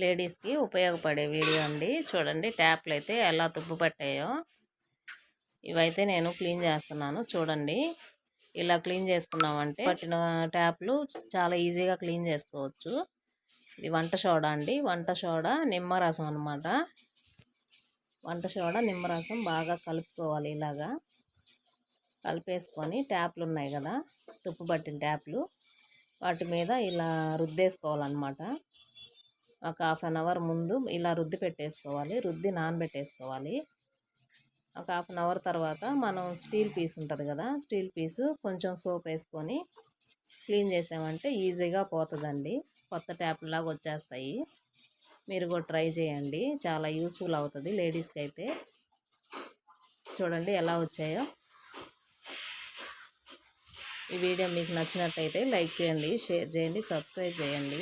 లేడీస్కి ఉపయోగపడే వీడియో అండి. చూడండి ట్యాప్లు అయితే ఎలా తుప్పు పట్టాయో. ఇవైతే నేను క్లీన్ చేస్తున్నాను. చూడండి ఇలా క్లీన్ చేసుకున్నామంటే పట్టిన ట్యాప్లు చాలా ఈజీగా క్లీన్ చేసుకోవచ్చు. ఇది వంట సోడా అండి. వంట సోడా నిమ్మరసం అనమాట. వంట సోడా నిమ్మరసం బాగా కలుపుకోవాలి. ఇలాగా కలిపేసుకొని ట్యాప్లు ఉన్నాయి కదా, తుప్పు పట్టిన ట్యాప్లు, వాటి మీద ఇలా రుద్దేసుకోవాలన్నమాట. ఒక హాఫ్ అన్ అవర్ ముందు ఇలా రుద్ది పెట్టేసుకోవాలి. రుద్ది నానబెట్టేసుకోవాలి. ఒక హాఫ్ అన్ అవర్ తర్వాత మనం స్టీల్ పీస్ ఉంటుంది కదా, స్టీల్ పీసు కొంచెం సోప్ వేసుకొని క్లీన్ చేసామంటే ఈజీగా పోతుందండి. కొత్త ట్యాప్ లాగా వచ్చేస్తాయి. మీరు కూడా ట్రై చేయండి. చాలా యూస్ఫుల్ అవుతుంది లేడీస్కి అయితే. చూడండి ఎలా వచ్చాయో. ఈ వీడియో మీకు నచ్చినట్టయితే లైక్ చేయండి, షేర్ చేయండి, సబ్స్క్రైబ్ చేయండి.